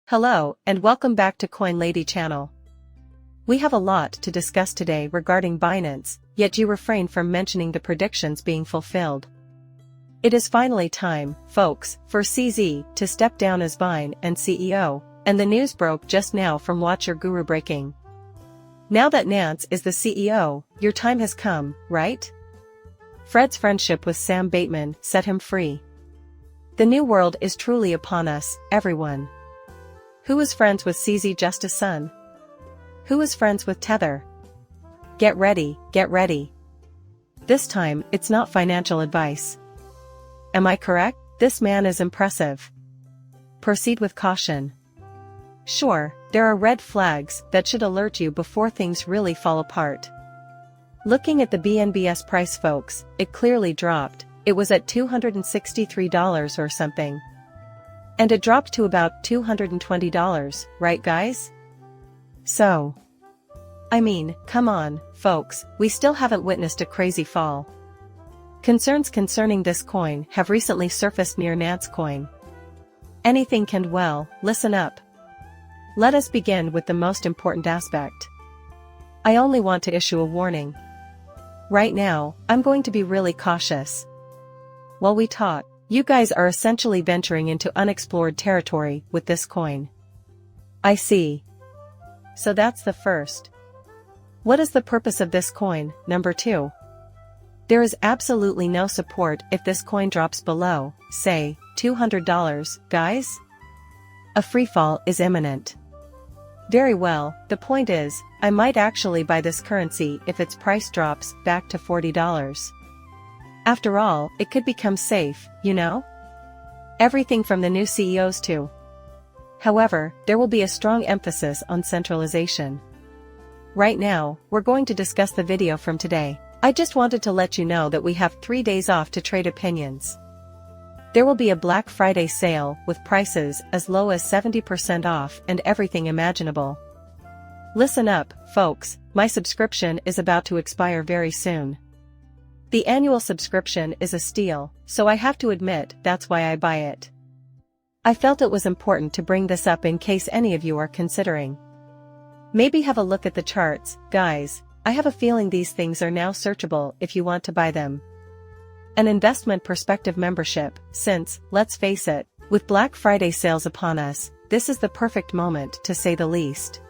Hello, and welcome back to Coin Lady channel. We have a lot to discuss today regarding Binance, yet you refrain from mentioning the predictions being fulfilled. It is finally time, folks, for CZ to step down as Binance CEO, and the news broke just now from Watch Your Guru Breaking. Now that Nance is the CEO, your time has come, right? Fred's friendship with Sam Bateman set him free. The new world is truly upon us, everyone. Who is friends with CZ Justice Son? Who is friends with Tether? Get ready, get ready. This time, it's not financial advice. Am I correct? This man is impressive. Proceed with caution. Sure, there are red flags that should alert you before things really fall apart. Looking at the BNB's price, folks, it clearly dropped. It was at $263 or something. And it dropped to about $220, right guys? So, I mean, come on, folks, we still haven't witnessed a crazy fall. Concerns concerning this coin have recently surfaced near Nance coin. Anything can, well, listen up. Let us begin with the most important aspect. I only want to issue a warning. Right now, I'm going to be really cautious. While we talk, you guys are essentially venturing into unexplored territory with this coin. I see. So that's the first. What is the purpose of this coin? Number 2. There is absolutely no support if this coin drops below, say, $200, guys? A freefall is imminent. Very well, the point is, I might actually buy this currency if its price drops back to $40. After all, it could become safe, you know? Everything from the new CEOs too. However, there will be a strong emphasis on centralization. Right now, we're going to discuss the video from today. I just wanted to let you know that we have 3 days off to trade opinions. There will be a Black Friday sale with prices as low as 70% off and everything imaginable. Listen up, folks, my subscription is about to expire very soon. The annual subscription is a steal, so I have to admit that's why I buy it. I felt it was important to bring this up in case any of you are considering. Maybe have a look at the charts, guys. I have a feeling these things are now searchable if you want to buy them. An investment perspective membership, since, let's face it, with Black Friday sales upon us, this is the perfect moment to say the least.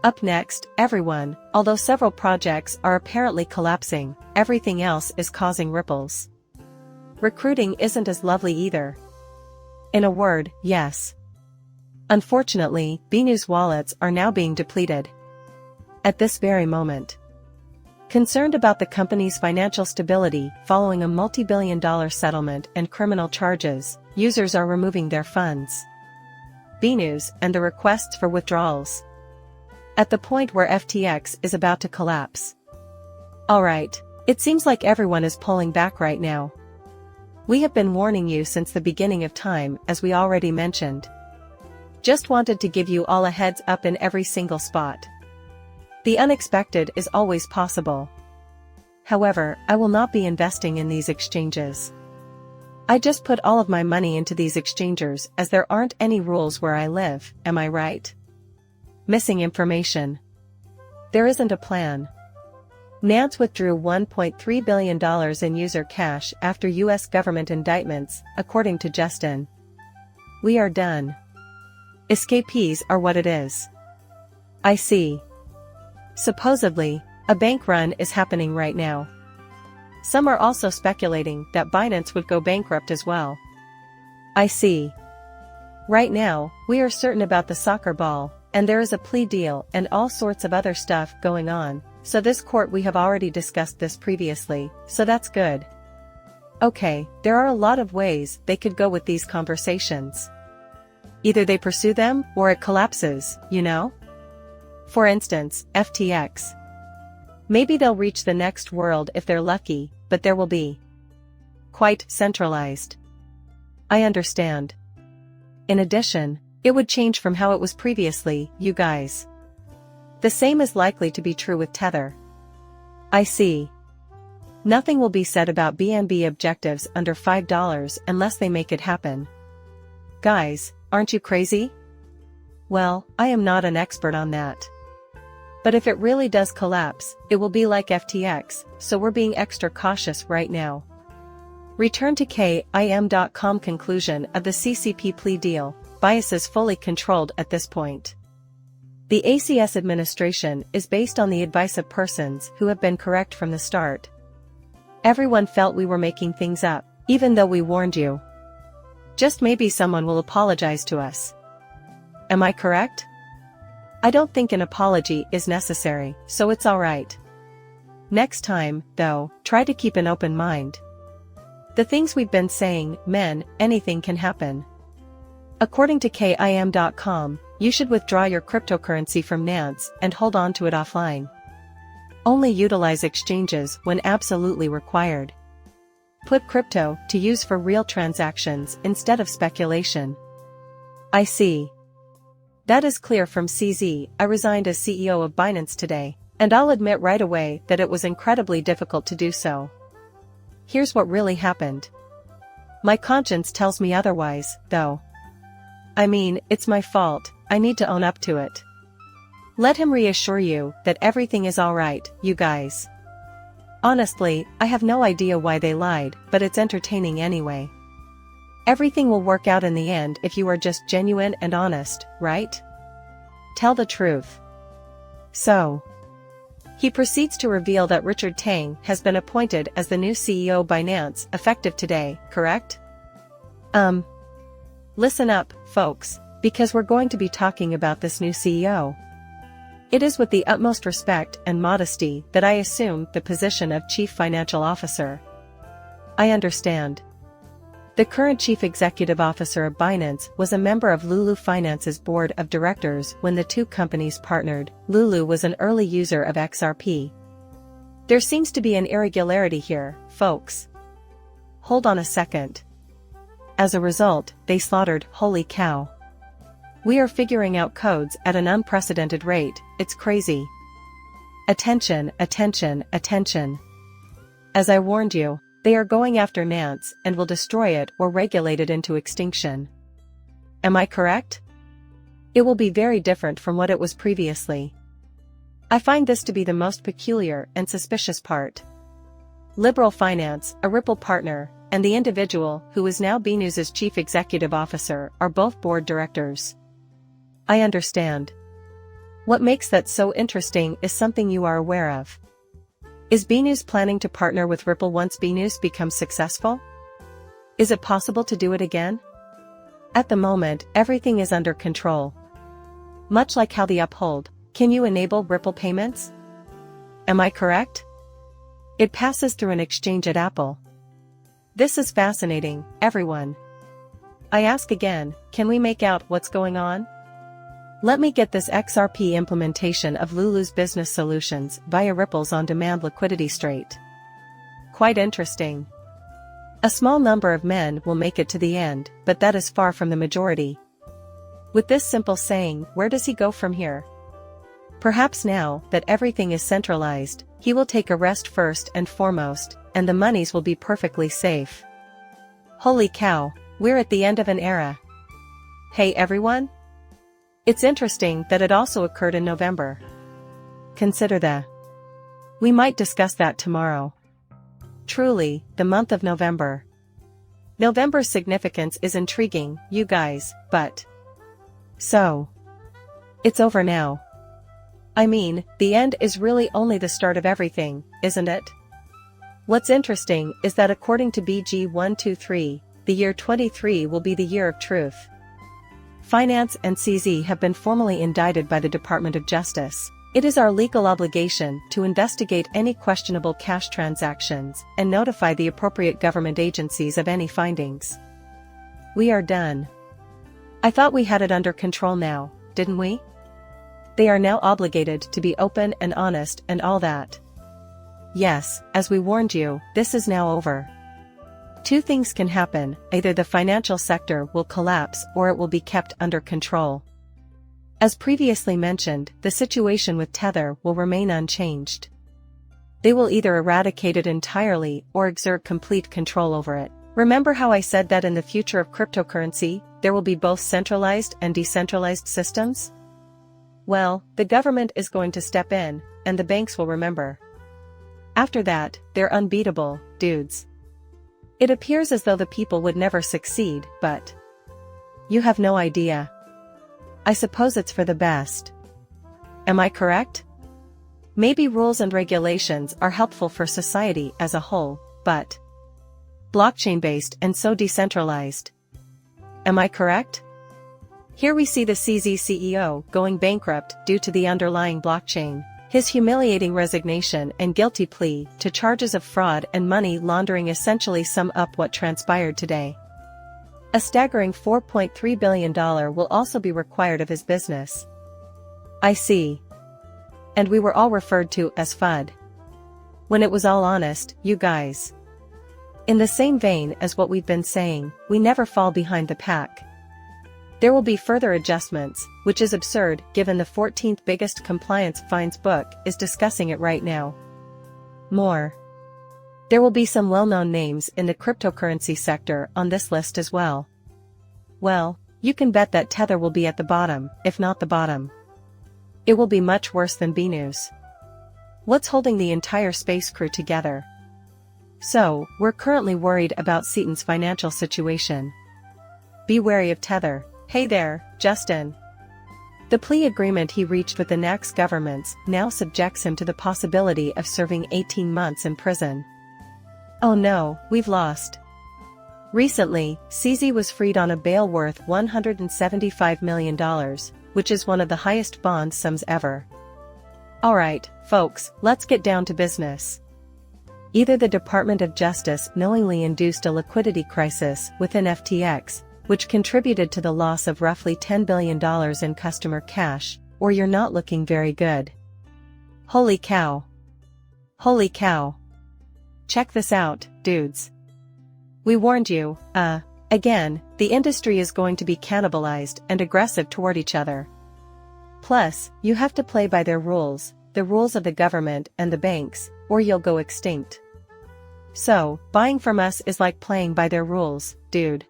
Up next, everyone, although several projects are apparently collapsing, everything else is causing ripples. Recruiting isn't as lovely either. In a word, yes. Unfortunately, BNU's wallets are now being depleted. At this very moment. Concerned about the company's financial stability following a multi-billion-dollar settlement and criminal charges, users are removing their funds. BNU's and the requests for withdrawals. At the point where FTX is about to collapse. Alright, it seems like everyone is pulling back right now. We have been warning you since the beginning of time, as we already mentioned. Just wanted to give you all a heads up in every single spot. The unexpected is always possible. However, I will not be investing in these exchanges. I just put all of my money into these exchanges as there aren't any rules where I live, am I right? Missing information. There isn't a plan. Nance withdrew $1.3 billion in user cash after U.S. government indictments, according to Justin. We are done. Escapees are what it is. I see. Supposedly, a bank run is happening right now. Some are also speculating that Binance would go bankrupt as well. I see. Right now, we are certain about the soccer ball, and there is a plea deal and all sorts of other stuff going on, so this court we have already discussed this previously, so that's good. Okay, there are a lot of ways they could go with these conversations. Either they pursue them, or it collapses, you know? For instance, FTX. Maybe they'll reach the next world if they're lucky, but there will be quite centralized. I understand. In addition, it would change from how it was previously, you guys. The same is likely to be true with Tether. I see. Nothing will be said about BNB objectives under $5 unless they make it happen. Guys, aren't you crazy? Well, I am not an expert on that. But if it really does collapse, it will be like FTX, so we're being extra cautious right now. Return to KIM.com. Conclusion of the CCP plea deal. Biases fully controlled at this point. The ACS administration is based on the advice of persons who have been correct from the start. Everyone felt we were making things up, even though we warned you. Just maybe someone will apologize to us. Am I correct? I don't think an apology is necessary, so it's alright. Next time, though, try to keep an open mind. The things we've been saying, anything can happen. According to KIM.com, you should withdraw your cryptocurrency from Nance and hold on to it offline. Only utilize exchanges when absolutely required. Put crypto to use for real transactions instead of speculation. I see. That is clear from CZ. I resigned as CEO of Binance today, and I'll admit right away that it was incredibly difficult to do so. Here's what really happened. My conscience tells me otherwise, though. I mean, it's my fault, I need to own up to it. Let him reassure you that everything is alright, you guys. Honestly, I have no idea why they lied, but it's entertaining anyway. Everything will work out in the end if you are just genuine and honest, right? Tell the truth. So. He proceeds to reveal that Richard Tang has been appointed as the new CEO of Binance, effective today, correct? Listen up, folks, because we're going to be talking about this new CEO. It is with the utmost respect and modesty that I assume the position of Chief Financial Officer. I understand. The current Chief Executive Officer of Binance was a member of Lulu Finance's board of directors when the two companies partnered. Lulu was an early user of XRP. There seems to be an irregularity here, folks. Hold on a second. As a result, they slaughtered, holy cow. We are figuring out codes at an unprecedented rate, it's crazy. Attention, attention, attention. As I warned you, they are going after Nance and will destroy it or regulate it into extinction. Am I correct? It will be very different from what it was previously. I find this to be the most peculiar and suspicious part. Liberal Finance, a Ripple partner, and the individual who is now BNews's Chief Executive Officer are both board directors. I understand. What makes that so interesting is something you are aware of. Is BNews planning to partner with Ripple once BNews becomes successful? Is it possible to do it again? At the moment, everything is under control. Much like how the Uphold, can you enable Ripple payments? Am I correct? It passes through an exchange at Apple. This is fascinating, everyone. I ask again, can we make out what's going on? Let me get this XRP implementation of Lulu's business solutions via Ripple's on-demand liquidity straight. Quite interesting. A small number of men will make it to the end, but that is far from the majority. With this simple saying, where does he go from here? Perhaps now that everything is centralized, he will take a rest first and foremost, and the monies will be perfectly safe. Holy cow, we're at the end of an era. Hey everyone? It's interesting that it also occurred in November. Consider that. We might discuss that tomorrow. Truly, the month of November. November's significance is intriguing, you guys, but... So. It's over now. I mean, the end is really only the start of everything, isn't it? What's interesting is that according to BG123, the year 23 will be the year of truth. Finance and CZ have been formally indicted by the Department of Justice. It is our legal obligation to investigate any questionable cash transactions and notify the appropriate government agencies of any findings. We are done. I thought we had it under control now, didn't we? They are now obligated to be open and honest and all that. Yes, as we warned you, this is now over. Two things can happen, either the financial sector will collapse or it will be kept under control. As previously mentioned, the situation with Tether will remain unchanged. They will either eradicate it entirely or exert complete control over it. Remember how I said that in the future of cryptocurrency, there will be both centralized and decentralized systems? Well, the government is going to step in, and the banks will remember. After that, they're unbeatable, dudes. It appears as though the people would never succeed, but you have no idea. I suppose it's for the best. Am I correct? Maybe rules and regulations are helpful for society as a whole, but blockchain-based and so decentralized. Am I correct? Here we see the CZ CEO going bankrupt due to the underlying blockchain, his humiliating resignation and guilty plea to charges of fraud and money laundering essentially sum up what transpired today. A staggering $4.3 billion will also be required of his business. I see. And we were all referred to as FUD. When it was all honest, you guys. In the same vein as what we've been saying, we never fall behind the pack. There will be further adjustments, which is absurd given the 14th biggest compliance fines book is discussing it right now. More. There will be some well-known names in the cryptocurrency sector on this list as well. Well, you can bet that Tether will be at the bottom, if not the bottom. It will be much worse than BNews. What's holding the entire space crew together? So, we're currently worried about Seaton's financial situation. Be wary of Tether. Hey there, Justin. The plea agreement he reached with the NAX governments now subjects him to the possibility of serving 18 months in prison. Oh no, we've lost. Recently, CZ was freed on a bail worth $175 million, which is one of the highest bond sums ever. Alright, folks, let's get down to business. Either the Department of Justice knowingly induced a liquidity crisis within FTX, which contributed to the loss of roughly $10 billion in customer cash, or you're not looking very good. Holy cow. Holy cow. Check this out, dudes. We warned you, again, the industry is going to be cannibalized and aggressive toward each other. Plus, you have to play by their rules, the rules of the government and the banks, or you'll go extinct. So, buying from us is like playing by their rules, dude.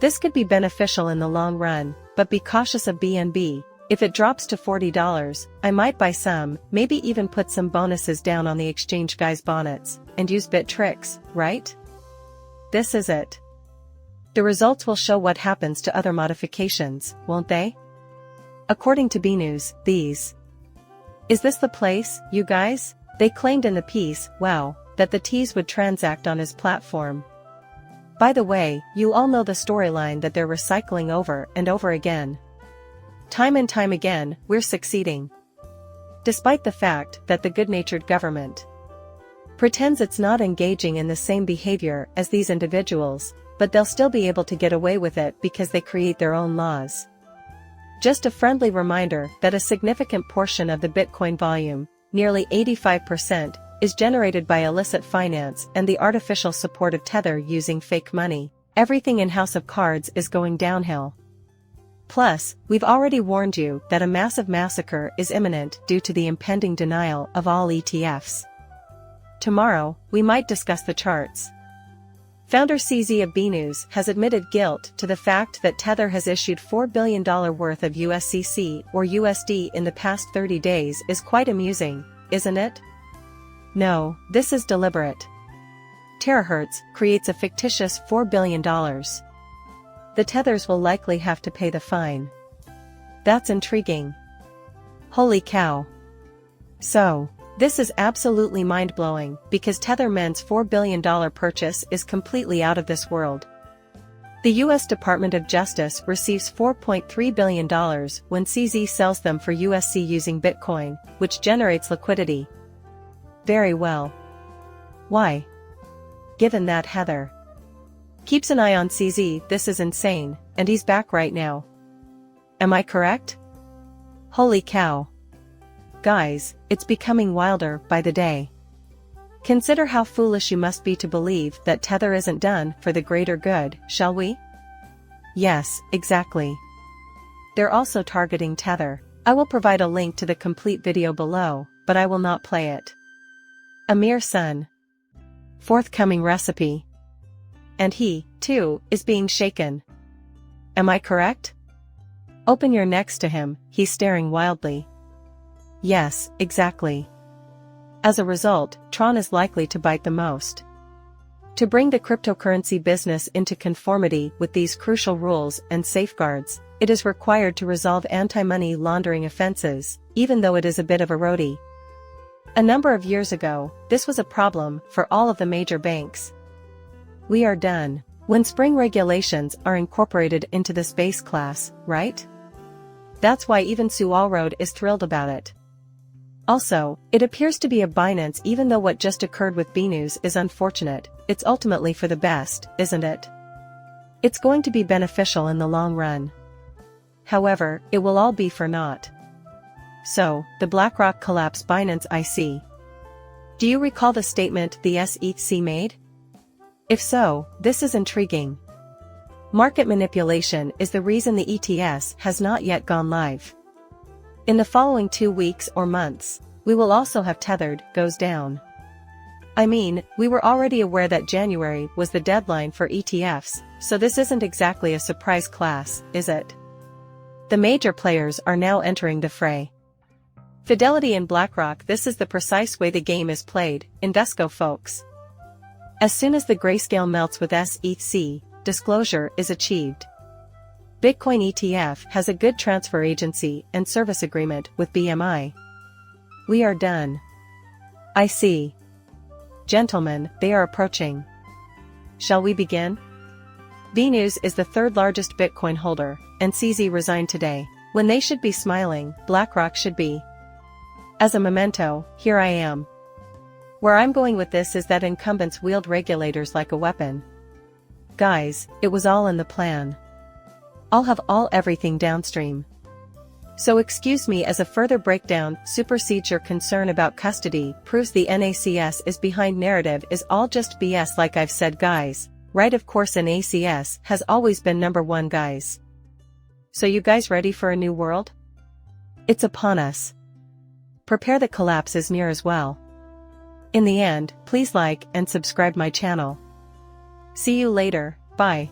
This could be beneficial in the long run, but be cautious of BNB. If it drops to $40, I might buy some, maybe even put some bonuses down on the exchange guys' bonnets, and use bit tricks, right? This is it. The results will show what happens to other modifications, won't they? According to BNews, these. Is this the place, you guys? They claimed in the piece, wow, that the T's would transact on his platform. By the way, you all know the storyline that they're recycling over and over again. Time and time again, we're succeeding. Despite the fact that the good-natured government pretends it's not engaging in the same behavior as these individuals, but they'll still be able to get away with it because they create their own laws. Just a friendly reminder that a significant portion of the Bitcoin volume, nearly 85%, is generated by illicit finance and the artificial support of Tether using fake money. Everything in House of Cards is going downhill. Plus, we've already warned you that a massive massacre is imminent due to the impending denial of all ETFs. Tomorrow, we might discuss the charts. Founder CZ of BNews has admitted guilt to the fact that Tether has issued $4 billion worth of USCC or USD in the past 30 days is quite amusing, isn't it? No, this is deliberate. Terahertz creates a fictitious $4 billion. The Tethers will likely have to pay the fine. That's intriguing. Holy cow. So, this is absolutely mind-blowing because Tetherman's $4 billion purchase is completely out of this world. The U.S. Department of Justice receives $4.3 billion when CZ sells them for USC using Bitcoin, which generates liquidity. Very well. Why? Given that Heather keeps an eye on CZ, this is insane, and he's back right now. Am I correct? Holy cow. Guys, it's becoming wilder by the day. Consider how foolish you must be to believe that Tether isn't done for the greater good, shall we? Yes, exactly. They're also targeting Tether. I will provide a link to the complete video below, but I will not play it. Amir Sun. Forthcoming recipe. And he, too, is being shaken. Am I correct? Open your next to him, he's staring wildly. Yes, exactly. As a result, Tron is likely to bite the most. To bring the cryptocurrency business into conformity with these crucial rules and safeguards, it is required to resolve anti-money laundering offenses, even though it is a bit of a roadie. A number of years ago, this was a problem for all of the major banks. We are done. When spring regulations are incorporated into the space class, right? That's why even Sue Allroad is thrilled about it. Also, it appears to be a Binance even though what just occurred with BNews is unfortunate, it's ultimately for the best, isn't it? It's going to be beneficial in the long run. However, it will all be for naught. So, the BlackRock collapse Binance IC. Do you recall the statement the SEC made? If so, this is intriguing. Market manipulation is the reason the ETS has not yet gone live. In the following 2 weeks or months, we will also have Tethered goes down. I mean, we were already aware that January was the deadline for ETFs, so this isn't exactly a surprise class, is it? The major players are now entering the fray. Fidelity and BlackRock. This is the precise way the game is played, Invesco folks. As soon as the grayscale melts with SEC, disclosure is achieved. Bitcoin ETF has a good transfer agency and service agreement with BMI. We are done. I see. Gentlemen, they are approaching. Shall we begin? BNews is the third largest Bitcoin holder, and CZ resigned today. When they should be smiling, BlackRock should be. As a memento, here I am. Where I'm going with this is that incumbents wield regulators like a weapon. Guys, it was all in the plan. I'll have everything downstream. So excuse me as a further breakdown supersedes your concern about custody, proves the NACS is behind narrative is all just BS like I've said guys, right of course NACS has always been number one guys. So you guys ready for a new world? It's upon us. Prepare the collapse is near as well. In the end, please like and subscribe my channel. See you later, bye.